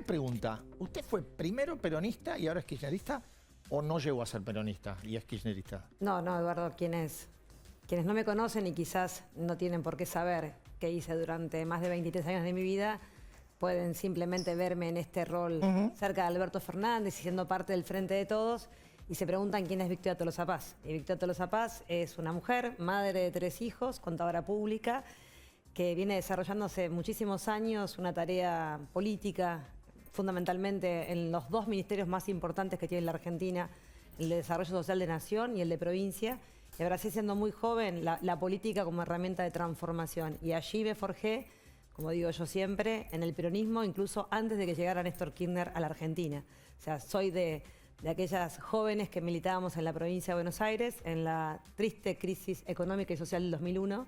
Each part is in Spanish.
pregunta. ¿Usted fue primero peronista y ahora es kirchnerista o no llegó a ser peronista y es kirchnerista? No, Eduardo, quienes no me conocen y quizás no tienen por qué saber qué hice durante más de 23 años de mi vida, pueden simplemente verme en este rol cerca de Alberto Fernández y siendo parte del Frente de Todos y se preguntan quién es Victoria Tolosa Paz. Y Victoria Tolosa Paz es una mujer, madre de 3 hijos, contadora pública, que viene desarrollando hace muchísimos años una tarea política, fundamentalmente en los 2 ministerios más importantes que tiene la Argentina, el de Desarrollo Social de Nación y el de Provincia. Y ahora sí, siendo muy joven, la política como herramienta de transformación. Y allí me forjé, como digo yo siempre, en el peronismo, incluso antes de que llegara Néstor Kirchner a la Argentina. O sea, soy de aquellas jóvenes que militábamos en la provincia de Buenos Aires, en la triste crisis económica y social del 2001,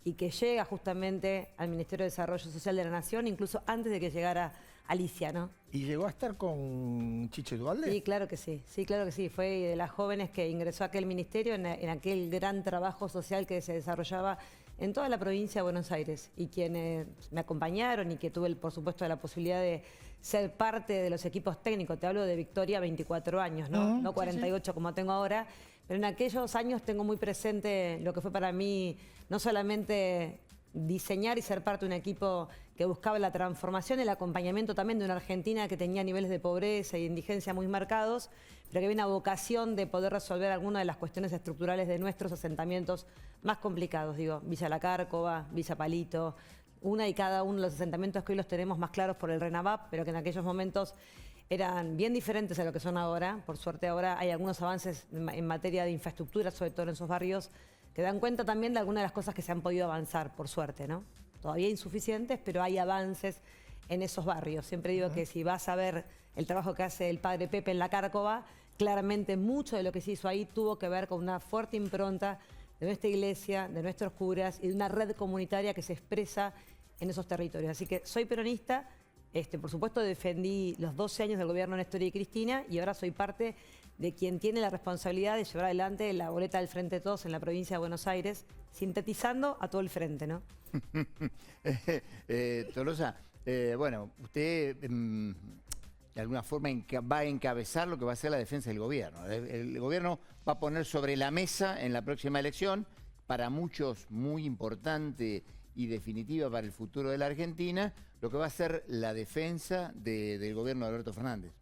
y que llega justamente al Ministerio de Desarrollo Social de la Nación, incluso antes de que llegara Alicia, ¿no? ¿Y llegó a estar con Chiche Duhalde? Sí, claro que sí. Sí, claro que sí. Fue de las jóvenes que ingresó a aquel ministerio en aquel gran trabajo social que se desarrollaba en toda la provincia de Buenos Aires. Y quienes me acompañaron y que tuve, por supuesto, la posibilidad de ser parte de los equipos técnicos. Te hablo de Victoria, 24 años, ¿no? No 48 como tengo ahora. Pero en aquellos años tengo muy presente lo que fue para mí no solamente diseñar y ser parte de un equipo que buscaba la transformación, el acompañamiento también de una Argentina que tenía niveles de pobreza y indigencia muy marcados, pero que había una vocación de poder resolver algunas de las cuestiones estructurales de nuestros asentamientos más complicados. Digo, Villa La Cárcova, Villa Palito, una y cada uno de los asentamientos que hoy los tenemos más claros por el RENAVAP, pero que en aquellos momentos eran bien diferentes a lo que son ahora. Por suerte ahora hay algunos avances en materia de infraestructura, sobre todo en esos barrios, que dan cuenta también de algunas de las cosas que se han podido avanzar, por suerte, ¿no? Todavía insuficientes, pero hay avances en esos barrios. Siempre digo que si vas a ver el trabajo que hace el padre Pepe en La Cárcova, claramente mucho de lo que se hizo ahí tuvo que ver con una fuerte impronta de nuestra iglesia, de nuestros curas y de una red comunitaria que se expresa en esos territorios. Así que soy peronista. Por supuesto defendí los 12 años del gobierno de Néstor y Cristina y ahora soy parte de quien tiene la responsabilidad de llevar adelante la boleta del Frente de Todos en la provincia de Buenos Aires, sintetizando a todo el frente, ¿no? Tolosa, bueno, usted de alguna forma va a encabezar lo que va a ser la defensa del gobierno. El gobierno va a poner sobre la mesa en la próxima elección, para muchos muy importante y definitiva para el futuro de la Argentina, lo que va a ser la defensa del gobierno de Alberto Fernández.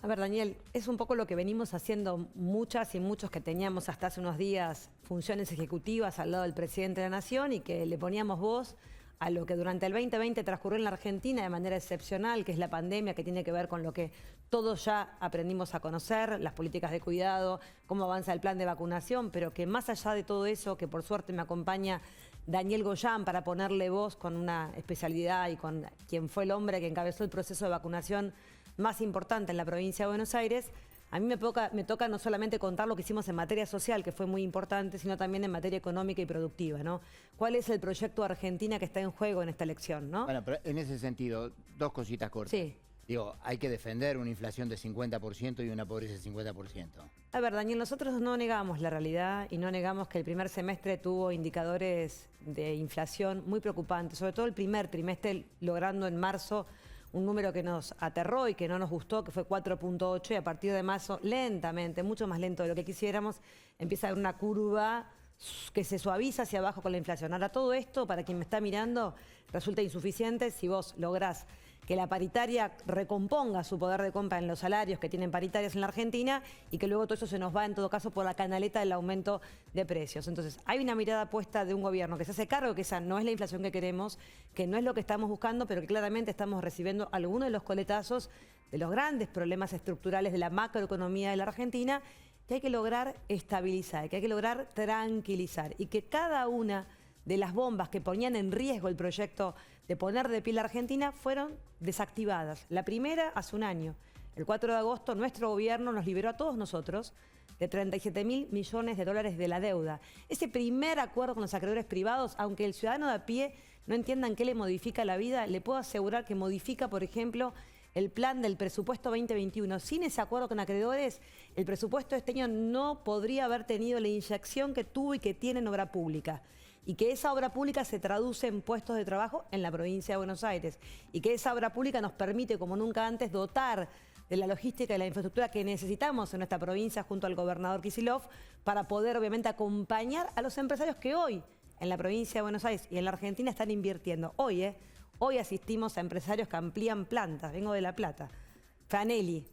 A ver, Daniel, es un poco lo que venimos haciendo muchas y muchos que teníamos hasta hace unos días funciones ejecutivas al lado del presidente de la Nación y que le poníamos voz a lo que durante el 2020 transcurrió en la Argentina de manera excepcional, que es la pandemia, que tiene que ver con lo que todos ya aprendimos a conocer, las políticas de cuidado, cómo avanza el plan de vacunación, pero que más allá de todo eso, que por suerte me acompaña Daniel Goyán para ponerle voz con una especialidad y con quien fue el hombre que encabezó el proceso de vacunación más importante en la provincia de Buenos Aires, a mí me toca no solamente contar lo que hicimos en materia social, que fue muy importante, sino también en materia económica y productiva, ¿no? ¿Cuál es el proyecto de Argentina que está en juego en esta elección, no? Bueno, pero en ese sentido, 2 cositas cortas. Sí. Digo, hay que defender una inflación de 50% y una pobreza de 50%. A ver, Daniel, nosotros no negamos la realidad y no negamos que el primer semestre tuvo indicadores de inflación muy preocupantes, sobre todo el primer trimestre, logrando en marzo un número que nos aterró y que no nos gustó, que fue 4.8, y a partir de marzo, lentamente, mucho más lento de lo que quisiéramos, empieza a haber una curva que se suaviza hacia abajo con la inflación. Ahora, todo esto, para quien me está mirando, resulta insuficiente si vos lográs que la paritaria recomponga su poder de compra en los salarios que tienen paritarias en la Argentina y que luego todo eso se nos va, en todo caso, por la canaleta del aumento de precios. Entonces, hay una mirada puesta de un gobierno que se hace cargo que esa no es la inflación que queremos, que no es lo que estamos buscando, pero que claramente estamos recibiendo algunos de los coletazos de los grandes problemas estructurales de la macroeconomía de la Argentina, que hay que lograr estabilizar, que hay que lograr tranquilizar y que cada una de las bombas que ponían en riesgo el proyecto de poner de pie la Argentina fueron desactivadas. La primera hace un año. El 4 de agosto nuestro gobierno nos liberó a todos nosotros de 37.000 millones de dólares de la deuda. Ese primer acuerdo con los acreedores privados, aunque el ciudadano de a pie no entienda en qué le modifica la vida, le puedo asegurar que modifica, por ejemplo, el plan del presupuesto 2021. Sin ese acuerdo con acreedores, el presupuesto de este año no podría haber tenido la inyección que tuvo y que tiene en obra pública. y que esa obra pública se traduce en puestos de trabajo en la provincia de Buenos Aires y que esa obra pública nos permite, como nunca antes, dotar de la logística y la infraestructura que necesitamos en nuestra provincia junto al gobernador Kicillof para poder obviamente acompañar a los empresarios que hoy en la provincia de Buenos Aires y en la Argentina están invirtiendo. Hoy asistimos a empresarios que amplían plantas, vengo de La Plata, Fanelli,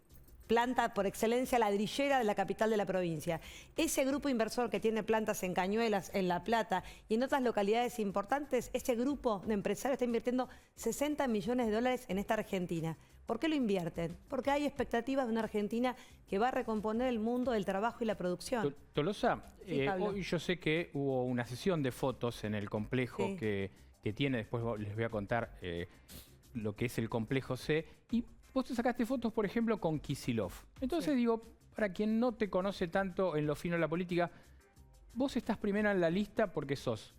planta por excelencia ladrillera de la capital de la provincia. Ese grupo inversor que tiene plantas en Cañuelas, en La Plata y en otras localidades importantes, ese grupo de empresarios está invirtiendo 60 millones de dólares en esta Argentina. ¿Por qué lo invierten? Porque hay expectativas de una Argentina que va a recomponer el mundo del trabajo y la producción. Tolosa, Sí, hoy yo sé que hubo una sesión de fotos en el complejo Sí. que tiene, después les voy a contar lo que es el complejo C, y vos te sacaste fotos, por ejemplo, con Kicillof. Entonces digo, para quien no te conoce tanto en lo fino de la política, vos estás primero en la lista porque sos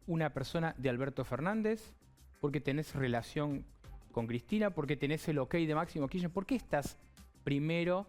una persona de Alberto Fernández, porque tenés relación con Cristina, porque tenés el ok de Máximo Kirchner. ¿Por qué estás primero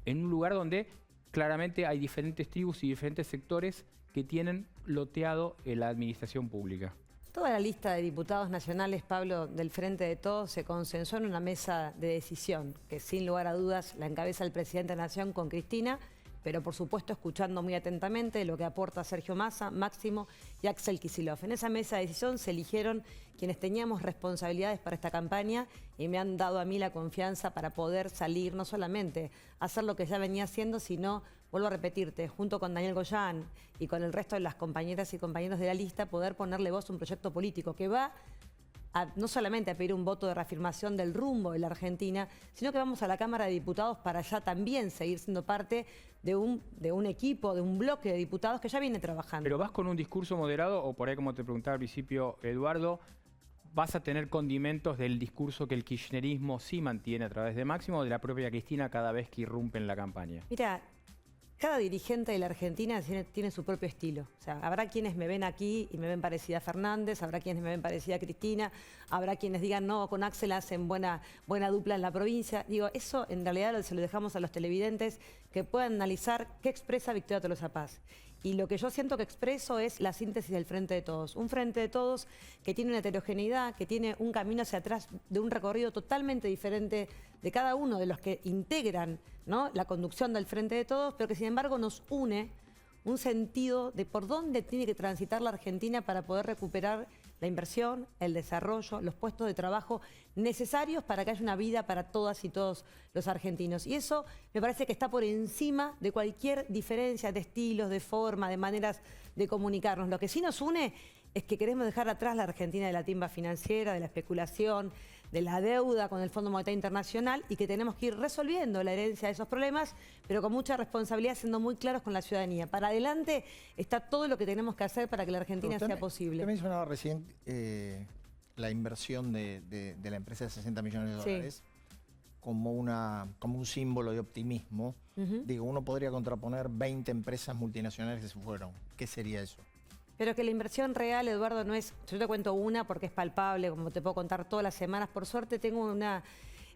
en un lugar donde claramente hay diferentes tribus y diferentes sectores que tienen loteado en la administración pública? Toda la lista de diputados nacionales, Pablo, del Frente de Todos, se consensó en una mesa de decisión, que sin lugar a dudas la encabeza el presidente de la Nación con Cristina, pero por supuesto escuchando muy atentamente lo que aporta Sergio Massa, Máximo y Axel Kicillof. En esa mesa de decisión se eligieron quienes teníamos responsabilidades para esta campaña y me han dado a mí la confianza para poder salir, no solamente a hacer lo que ya venía haciendo, sino, vuelvo a repetirte, junto con Daniel Goyán y con el resto de las compañeras y compañeros de la lista, poder ponerle voz a un proyecto político que va no solamente a pedir un voto de reafirmación del rumbo de la Argentina, sino que vamos a la Cámara de Diputados para ya también seguir siendo parte de un equipo, de un bloque de diputados que ya viene trabajando. ¿Pero vas con un discurso moderado o por ahí, como te preguntaba al principio Eduardo, vas a tener condimentos del discurso que el kirchnerismo sí mantiene a través de Máximo o de la propia Cristina cada vez que irrumpe en la campaña? Mira, cada dirigente de la Argentina tiene su propio estilo. O sea, habrá quienes me ven aquí y me ven parecida a Fernández, habrá quienes me ven parecida a Cristina, habrá quienes digan, no, con Axel hacen buena dupla en la provincia. Digo, eso en realidad se lo dejamos a los televidentes que puedan analizar qué expresa Victoria Tolosa Paz. Y lo que yo siento que expreso es la síntesis del Frente de Todos. Un Frente de Todos que tiene una heterogeneidad, que tiene un camino hacia atrás de un recorrido totalmente diferente de cada uno de los que integran, ¿no?, la conducción del Frente de Todos, pero que sin embargo nos une un sentido de por dónde tiene que transitar la Argentina para poder recuperar la inversión, el desarrollo, los puestos de trabajo necesarios para que haya una vida para todas y todos los argentinos. Y eso me parece que está por encima de cualquier diferencia de estilos, de forma, de maneras de comunicarnos. Lo que sí nos une es que queremos dejar atrás la Argentina de la timba financiera, de la especulación, de la deuda con el Fondo Monetario Internacional y que tenemos que ir resolviendo la herencia de esos problemas, pero con mucha responsabilidad, siendo muy claros con la ciudadanía. Para adelante está todo lo que tenemos que hacer para que la Argentina sea posible. Usted mencionaba recién la inversión de la empresa de 60 millones de dólares como un símbolo de optimismo. Digo, uno podría contraponer 20 empresas multinacionales que se fueron. ¿Qué sería eso? Pero que la inversión real, Eduardo, no es... Yo te cuento una porque es palpable, como te puedo contar todas las semanas. Por suerte tengo una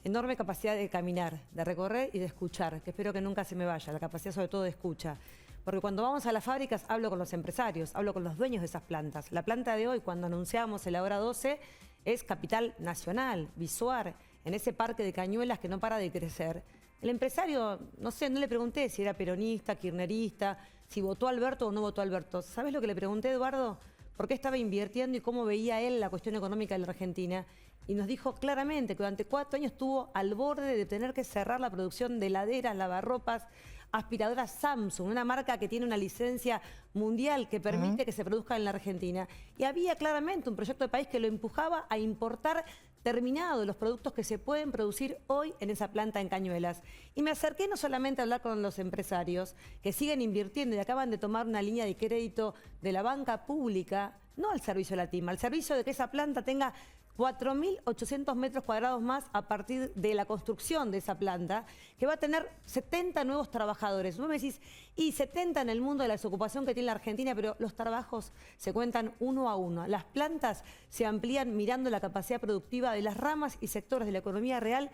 enorme capacidad de caminar, de recorrer y de escuchar, que espero que nunca se me vaya, la capacidad sobre todo de escucha. Porque cuando vamos a las fábricas hablo con los empresarios, hablo con los dueños de esas plantas. La planta de hoy, cuando anunciamos en la hora 12, es capital nacional, Visuar, en ese parque de Cañuelas que no para de crecer. El empresario, no sé, no le pregunté si era peronista, kirchnerista, si votó a Alberto o no votó a Alberto. ¿Sabes lo que le pregunté, Eduardo? ¿Por qué estaba invirtiendo y cómo veía él la cuestión económica de la Argentina? Y nos dijo claramente que durante 4 años estuvo al borde de tener que cerrar la producción de heladeras, lavarropas, aspiradoras Samsung, una marca que tiene una licencia mundial que permite que se produzca en la Argentina. Y había claramente un proyecto de país que lo empujaba a importar terminado los productos que se pueden producir hoy en esa planta en Cañuelas. Y me acerqué no solamente a hablar con los empresarios que siguen invirtiendo y acaban de tomar una línea de crédito de la banca pública, no al servicio de la TIMA, al servicio de que esa planta tenga 4.800 metros cuadrados más a partir de la construcción de esa planta, que va a tener 70 nuevos trabajadores. Vos me decís, y 70 en el mundo de la desocupación que tiene la Argentina, pero los trabajos se cuentan uno a uno. Las plantas se amplían mirando la capacidad productiva de las ramas y sectores de la economía real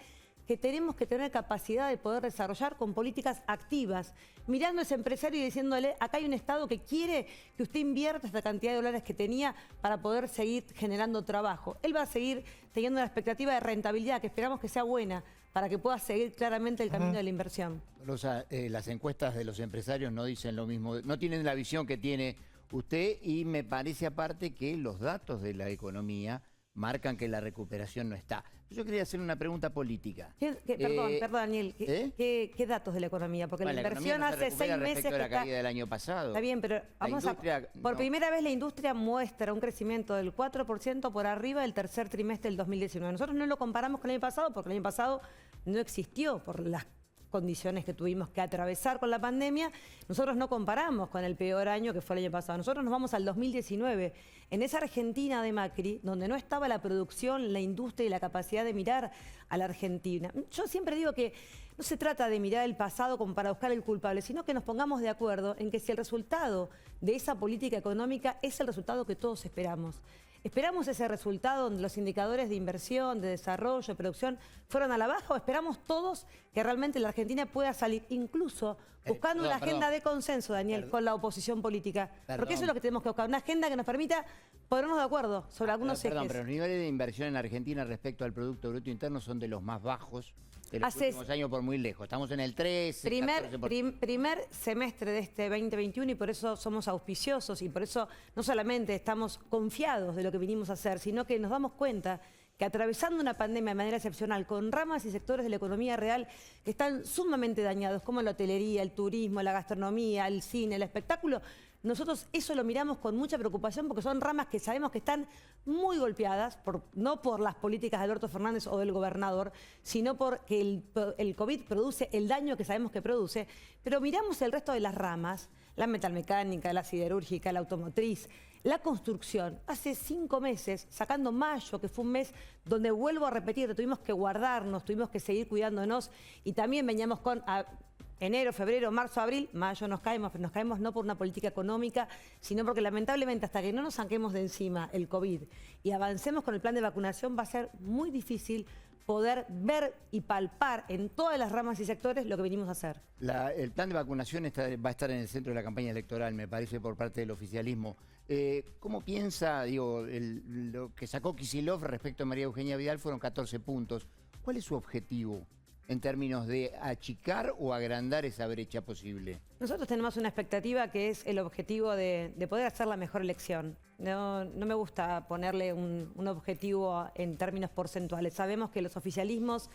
que tenemos que tener capacidad de poder desarrollar con políticas activas, mirando a ese empresario y diciéndole, acá hay un Estado que quiere que usted invierta esta cantidad de dólares que tenía para poder seguir generando trabajo. Él va a seguir teniendo una expectativa de rentabilidad que esperamos que sea buena para que pueda seguir claramente el camino de la inversión. Rosa, las encuestas de los empresarios no dicen lo mismo, no tienen la visión que tiene usted, y me parece aparte que los datos de la economía marcan que la recuperación no está. Yo quería hacer una pregunta política. Perdón, Daniel, ¿qué datos de la economía? Porque la inversión no hace 6 meses que la caída del año pasado. Está bien, pero por primera vez la industria muestra un crecimiento del 4% por arriba del tercer trimestre del 2019. Nosotros no lo comparamos con el año pasado porque el año pasado no existió por las condiciones que tuvimos que atravesar con la pandemia. Nosotros no comparamos con el peor año que fue el año pasado. Nosotros nos vamos al 2019, en esa Argentina de Macri, donde no estaba la producción, la industria y la capacidad de mirar a la Argentina. Yo siempre digo que no se trata de mirar el pasado como para buscar el culpable, sino que nos pongamos de acuerdo en que si el resultado de esa política económica es el resultado que todos esperamos. ¿Esperamos ese resultado donde los indicadores de inversión, de desarrollo, de producción fueron a la baja, o esperamos todos que realmente la Argentina pueda salir incluso buscando una agenda de consenso, Daniel, con la oposición política? Porque eso es lo que tenemos que buscar, una agenda que nos permita ponernos de acuerdo sobre algunos ejes. Pero los niveles de inversión en Argentina respecto al Producto Bruto Interno son de los más bajos de los últimos años por muy lejos. Estamos en el 13, primer semestre de este 2021, y por eso somos auspiciosos y por eso no solamente estamos confiados de lo que vinimos a hacer, sino que nos damos cuenta que atravesando una pandemia de manera excepcional, con ramas y sectores de la economía real que están sumamente dañados, como la hotelería, el turismo, la gastronomía, el cine, el espectáculo, nosotros eso lo miramos con mucha preocupación porque son ramas que sabemos que están muy golpeadas, no por las políticas de Alberto Fernández o del gobernador, sino porque el COVID produce el daño que sabemos que produce, pero miramos el resto de las ramas, la metalmecánica, la siderúrgica, la automotriz, la construcción. Hace 5 meses, sacando mayo, que fue un mes donde, vuelvo a repetir, tuvimos que guardarnos, tuvimos que seguir cuidándonos, y también veníamos con enero, febrero, marzo, abril, mayo nos caemos, pero nos caemos no por una política económica, sino porque lamentablemente hasta que no nos saquemos de encima el COVID y avancemos con el plan de vacunación, va a ser muy difícil poder ver y palpar en todas las ramas y sectores lo que venimos a hacer. El plan de vacunación va a estar en el centro de la campaña electoral, me parece, por parte del oficialismo. ¿Cómo piensa, lo que sacó Kicillof respecto a María Eugenia Vidal fueron 14 puntos? ¿Cuál es su objetivo en términos de achicar o agrandar esa brecha posible? Nosotros tenemos una expectativa que es el objetivo de poder hacer la mejor elección. No me gusta ponerle un objetivo en términos porcentuales. Sabemos que los oficialismos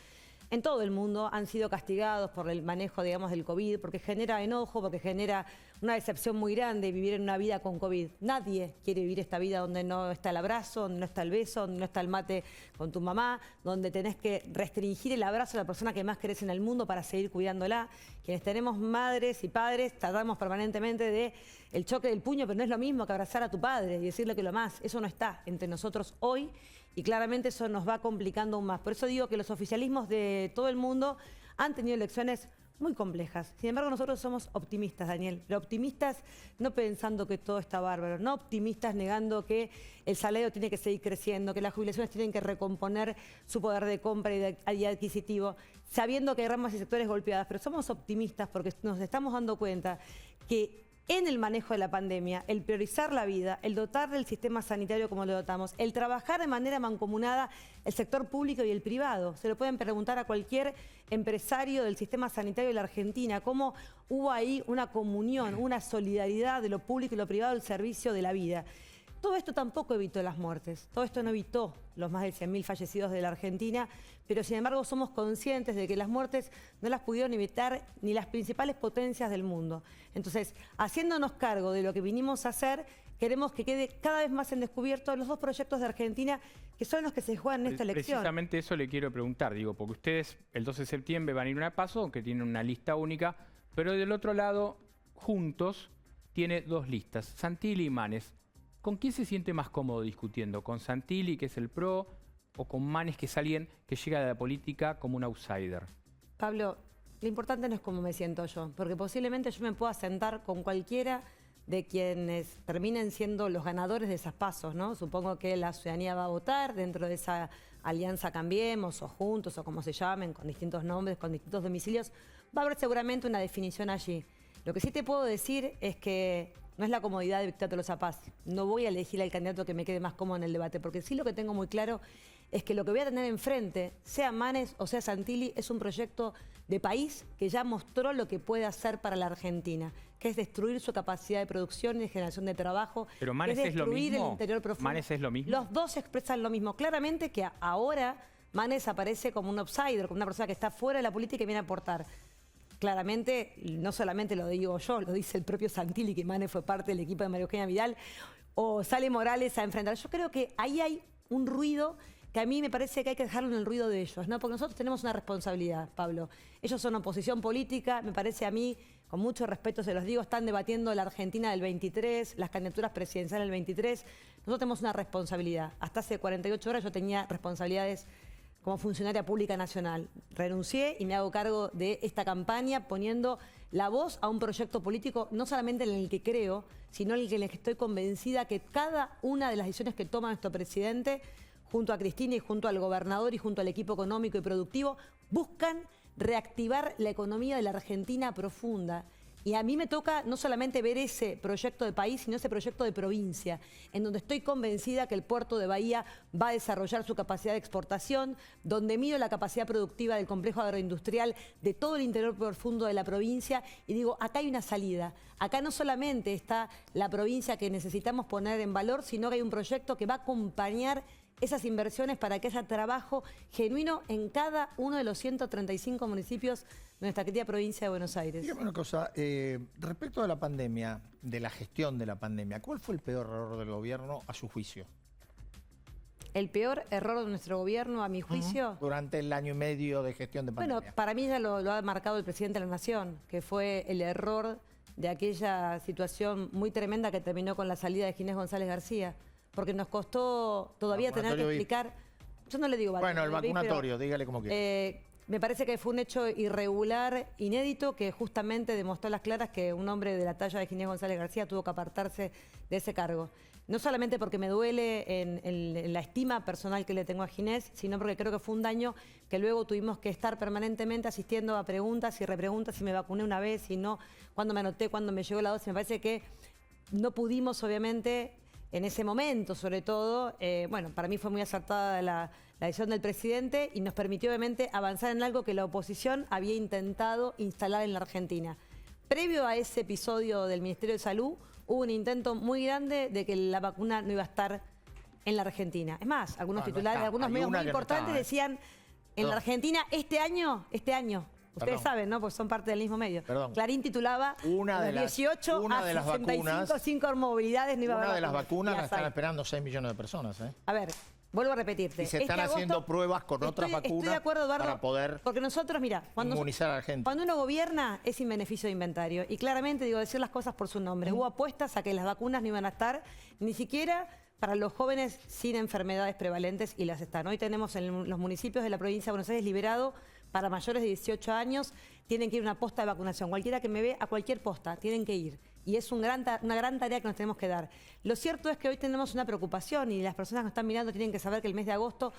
en todo el mundo han sido castigados por el manejo, digamos, del COVID, porque genera enojo, porque genera una decepción muy grande vivir en una vida con COVID. Nadie quiere vivir esta vida donde no está el abrazo, donde no está el beso, donde no está el mate con tu mamá, donde tenés que restringir el abrazo a la persona que más querés en el mundo para seguir cuidándola. Quienes tenemos madres y padres tratamos permanentemente de el choque del puño, pero no es lo mismo que abrazar a tu padre y decirle que lo amás. Eso no está entre nosotros hoy, y claramente eso nos va complicando aún más. Por eso digo que los oficialismos de todo el mundo han tenido elecciones muy complejas. Sin embargo, nosotros somos optimistas, Daniel. Pero optimistas no pensando que todo está bárbaro, no optimistas negando que el salario tiene que seguir creciendo, que las jubilaciones tienen que recomponer su poder de compra y adquisitivo, sabiendo que hay ramas y sectores golpeadas. Pero somos optimistas porque nos estamos dando cuenta que en el manejo de la pandemia, el priorizar la vida, el dotar del sistema sanitario como lo dotamos, el trabajar de manera mancomunada el sector público y el privado. Se lo pueden preguntar a cualquier empresario del sistema sanitario de la Argentina, cómo hubo ahí una comunión, una solidaridad de lo público y lo privado al servicio de la vida. Todo esto tampoco evitó las muertes, todo esto no evitó los más de 100.000 fallecidos de la Argentina, pero sin embargo somos conscientes de que las muertes no las pudieron evitar ni las principales potencias del mundo. Entonces, haciéndonos cargo de lo que vinimos a hacer, queremos que quede cada vez más en descubierto los 2 proyectos de Argentina que son los que se juegan en esta elección. Precisamente eso le quiero preguntar, porque ustedes el 12 de septiembre van a ir a una PASO, aunque tienen una lista única, pero del otro lado, Juntos tiene 2 listas, Santilli y Manes. ¿Con quién se siente más cómodo discutiendo? ¿Con Santilli, que es el PRO, o con Manes, que es alguien que llega de la política como un outsider? Pablo, lo importante no es cómo me siento yo, porque posiblemente yo me pueda sentar con cualquiera de quienes terminen siendo los ganadores de esas pasos, ¿no? Supongo que la ciudadanía va a votar dentro de esa Alianza Cambiemos o Juntos o como se llamen, con distintos nombres, con distintos domicilios, va a haber seguramente una definición allí. Lo que sí te puedo decir es que no es la comodidad de Victoria Tolosa Paz. No voy a elegir al candidato que me quede más cómodo en el debate, porque sí lo que tengo muy claro es que lo que voy a tener enfrente, sea Manes o sea Santilli, es un proyecto de país que ya mostró lo que puede hacer para la Argentina, que es destruir su capacidad de producción y de generación de trabajo. Pero Manes es lo mismo. El interior profundo. Manes es lo mismo. Los dos expresan lo mismo. Claramente que ahora Manes aparece como un outsider, como una persona que está fuera de la política y viene a aportar. Claramente, no solamente lo digo yo, lo dice el propio Santilli, que Manes fue parte del equipo de María Eugenia Vidal, o sale Morales a enfrentar. Yo creo que ahí hay un ruido que a mí me parece que hay que dejarlo en el ruido de ellos, ¿no? Porque nosotros tenemos una responsabilidad, Pablo. Ellos son oposición política, me parece a mí, con mucho respeto se los digo, están debatiendo la Argentina del 23, las candidaturas presidenciales del 23. Nosotros tenemos una responsabilidad. Hasta hace 48 horas yo tenía responsabilidades como funcionaria pública nacional. Renuncié y me hago cargo de esta campaña poniendo la voz a un proyecto político no solamente en el que creo, sino en el que estoy convencida que cada una de las decisiones que toma nuestro presidente, junto a Cristina y junto al gobernador y junto al equipo económico y productivo, buscan reactivar la economía de la Argentina profunda. Y a mí me toca no solamente ver ese proyecto de país, sino ese proyecto de provincia, en donde estoy convencida que el puerto de Bahía va a desarrollar su capacidad de exportación, donde mido la capacidad productiva del complejo agroindustrial de todo el interior profundo de la provincia y digo, acá hay una salida. Acá no solamente está la provincia que necesitamos poner en valor, sino que hay un proyecto que va a acompañar esas inversiones para que haya trabajo genuino en cada uno de los 135 municipios de nuestra querida provincia de Buenos Aires. Dígame una cosa, respecto de la pandemia, de la gestión de la pandemia, ¿cuál fue el peor error del gobierno a su juicio? El peor error de nuestro gobierno, a mi juicio... Durante el año y medio de gestión de pandemia. Bueno, para mí ya lo ha marcado el presidente de la Nación, que fue el error de aquella situación muy tremenda que terminó con la salida de Ginés González García. Porque nos costó todavía tener que explicar... Yo no le digo bueno, el vacunatorio, dígale como quiera. Me parece que fue un hecho irregular, inédito, que justamente demostró a las claras que un hombre de la talla de Ginés González García tuvo que apartarse de ese cargo. No solamente porque me duele en la estima personal que le tengo a Ginés, sino porque creo que fue un daño que luego tuvimos que estar permanentemente asistiendo a preguntas y repreguntas, si me vacuné una vez, si no, cuándo me anoté, cuándo me llegó la dosis. Me parece que no pudimos, obviamente... En ese momento, sobre todo, bueno, para mí fue muy acertada la decisión del presidente y nos permitió, obviamente, avanzar en algo que la oposición había intentado instalar en la Argentina. Previo a ese episodio del Ministerio de Salud, hubo un intento muy grande de que la vacuna no iba a estar en la Argentina. Es más, algunos titulares, algunos medios muy importantes decían, en la Argentina, este año... Ustedes saben, ¿no? Porque son parte del mismo medio. Clarín titulaba una de 18 una a de las 65 vacunas, sin comorbilidades no iba a haber. Una de las vacunas la están esperando 6 millones de personas. A ver, vuelvo a repetirte. Y se están haciendo pruebas con otras vacunas estoy de acuerdo, Eduardo, para poder porque nosotros, mira, inmunizar a la gente. Cuando uno gobierna es sin beneficio de inventario. Y claramente, digo, decir las cosas por su nombre. Hubo apuestas a que las vacunas no iban a estar ni siquiera para los jóvenes sin enfermedades prevalentes y las están. Hoy tenemos en los municipios de la provincia de Buenos Aires liberado para mayores de 18 años, tienen que ir a una posta de vacunación. Cualquiera que me ve, a cualquier posta, tienen que ir. Y es una gran tarea que nos tenemos que dar. Lo cierto es que hoy tenemos una preocupación y las personas que nos están mirando tienen que saber que el mes de agosto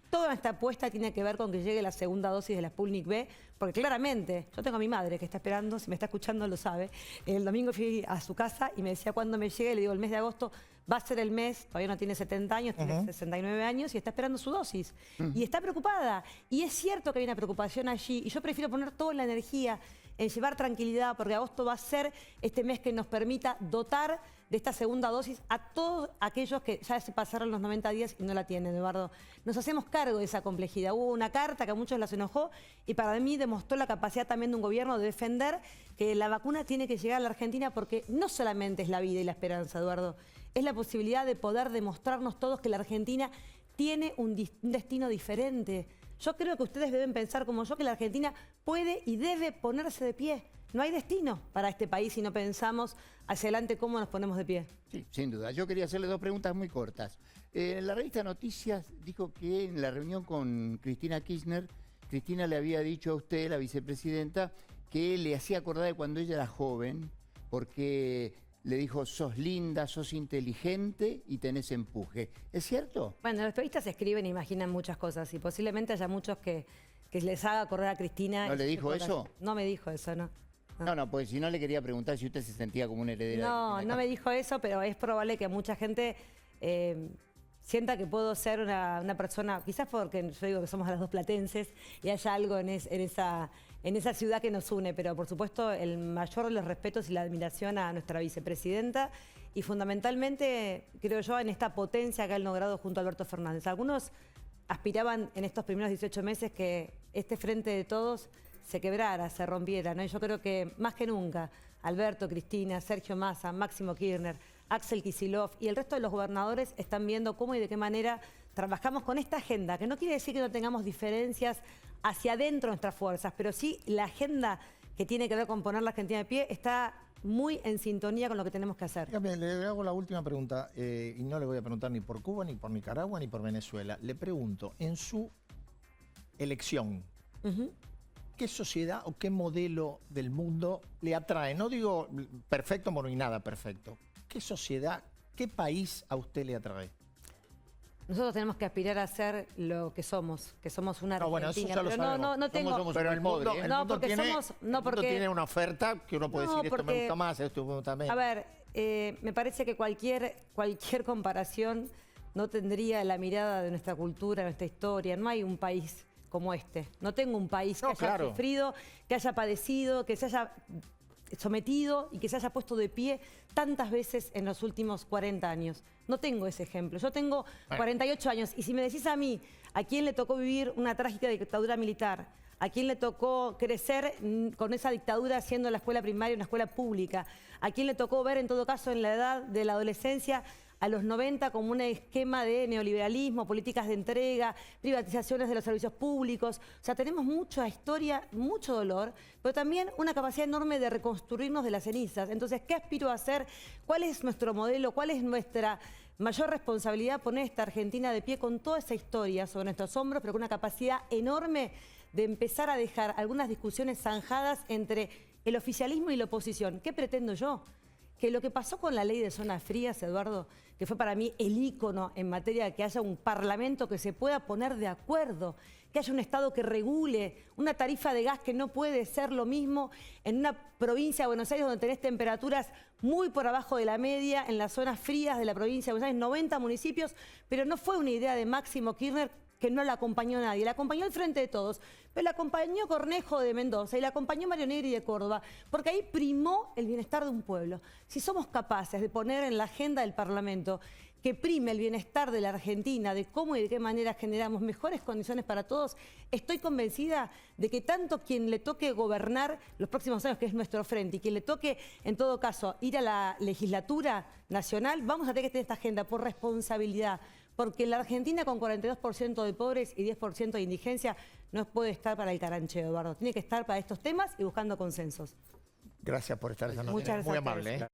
toda esta apuesta tiene que ver con que llegue la segunda dosis de la Sputnik V, porque claramente, yo tengo a mi madre que está esperando, si me está escuchando lo sabe. El domingo fui a su casa y me decía cuándo me llegue, le digo el mes de agosto va a ser el mes, todavía no tiene 70 años, tiene 69 años y está esperando su dosis. Y está preocupada. Y es cierto que hay una preocupación allí y yo prefiero poner toda la energía en llevar tranquilidad, porque agosto va a ser este mes que nos permita dotar de esta segunda dosis a todos aquellos que ya se pasaron los 90 días y no la tienen, Eduardo. Nos hacemos cargo de esa complejidad. Hubo una carta que a muchos las enojó y para mí demostró la capacidad también de un gobierno de defender que la vacuna tiene que llegar a la Argentina porque no solamente es la vida y la esperanza, Eduardo, es la posibilidad de poder demostrarnos todos que la Argentina tiene un destino diferente. Yo creo que ustedes deben pensar como yo que la Argentina puede y debe ponerse de pie. No hay destino para este país si no pensamos hacia adelante cómo nos ponemos de pie. Sí, sin duda. Yo quería hacerle dos preguntas muy cortas. En la revista Noticias dijo que en la reunión con Cristina Kirchner, Cristina le había dicho a usted, la vicepresidenta, que le hacía acordar de cuando ella era joven, porque le dijo, sos linda, sos inteligente y tenés empuje. ¿Es cierto? Bueno, los periodistas escriben e imaginan muchas cosas y posiblemente haya muchos que les haga correr a Cristina. ¿No le dijo eso? No me dijo eso, no. No, pues si no le quería preguntar si usted se sentía como una heredera. No me dijo eso, pero es probable que mucha gente sienta que puedo ser una persona, quizás porque yo digo que somos las dos platenses y haya algo en esa ciudad que nos une, pero por supuesto el mayor de los respetos y la admiración a nuestra vicepresidenta y fundamentalmente, creo yo, en esta potencia que ha logrado junto a Alberto Fernández. Algunos aspiraban en estos primeros 18 meses que este frente de todos se quebrara, se rompiera, ¿no? Y yo creo que más que nunca, Alberto, Cristina, Sergio Massa, Máximo Kirchner, Axel Kicillof y el resto de los gobernadores están viendo cómo y de qué manera trabajamos con esta agenda, que no quiere decir que no tengamos diferencias hacia adentro de nuestras fuerzas, pero sí la agenda que tiene que ver con poner la Argentina de pie está muy en sintonía con lo que tenemos que hacer. Dígame, le hago la última pregunta, y no le voy a preguntar ni por Cuba, ni por Nicaragua, ni por Venezuela. Le pregunto, en su elección, ¿qué sociedad o qué modelo del mundo le atrae? No digo perfecto, no hay nada perfecto. ¿Qué sociedad, qué país a usted le atrae? Nosotros tenemos que aspirar a ser lo que somos una Argentina. No, bueno, eso ya lo pero sabemos. no tengo... Pero el mundo, tiene una oferta que uno puede decir, esto me gusta más, esto me gusta menos. A ver, me parece que cualquier comparación no tendría la mirada de nuestra cultura, de nuestra historia. No hay un país como este. No tengo un país que haya sufrido, que haya padecido, que se haya sometido y que se haya puesto de pie tantas veces en los últimos 40 años. No tengo ese ejemplo. Yo tengo 48 años y si me decís a mí, ¿a quién le tocó vivir una trágica dictadura militar? ¿A quién le tocó crecer con esa dictadura siendo la escuela primaria una escuela pública? ¿A quién le tocó ver en todo caso en la edad de la adolescencia a los 90 como un esquema de neoliberalismo, políticas de entrega, privatizaciones de los servicios públicos? O sea, tenemos mucha historia, mucho dolor, pero también una capacidad enorme de reconstruirnos de las cenizas. Entonces, ¿qué aspiro a hacer? ¿Cuál es nuestro modelo? ¿Cuál es nuestra mayor responsabilidad? Poner esta Argentina de pie con toda esa historia sobre nuestros hombros, pero con una capacidad enorme de empezar a dejar algunas discusiones zanjadas entre el oficialismo y la oposición. ¿Qué pretendo yo? Que lo que pasó con la ley de zonas frías, Eduardo, que fue para mí el ícono en materia de que haya un parlamento que se pueda poner de acuerdo, que haya un Estado que regule una tarifa de gas que no puede ser lo mismo en una provincia de Buenos Aires donde tenés temperaturas muy por abajo de la media, en las zonas frías de la provincia de Buenos Aires, 90 municipios, pero no fue una idea de Máximo Kirchner que no la acompañó nadie, la acompañó el Frente de Todos, pero la acompañó Cornejo de Mendoza y la acompañó Mario Negri de Córdoba, porque ahí primó el bienestar de un pueblo. Si somos capaces de poner en la agenda del Parlamento que prime el bienestar de la Argentina, de cómo y de qué manera generamos mejores condiciones para todos, estoy convencida de que tanto quien le toque gobernar los próximos años, que es nuestro frente, y quien le toque, en todo caso, ir a la legislatura nacional, vamos a tener que tener esta agenda por responsabilidad, porque la Argentina con 42% de pobres y 10% de indigencia no puede estar para el carancheo, Eduardo. Tiene que estar para estos temas y buscando consensos. Gracias por estar esta noche. Muchas gracias. Muy amable.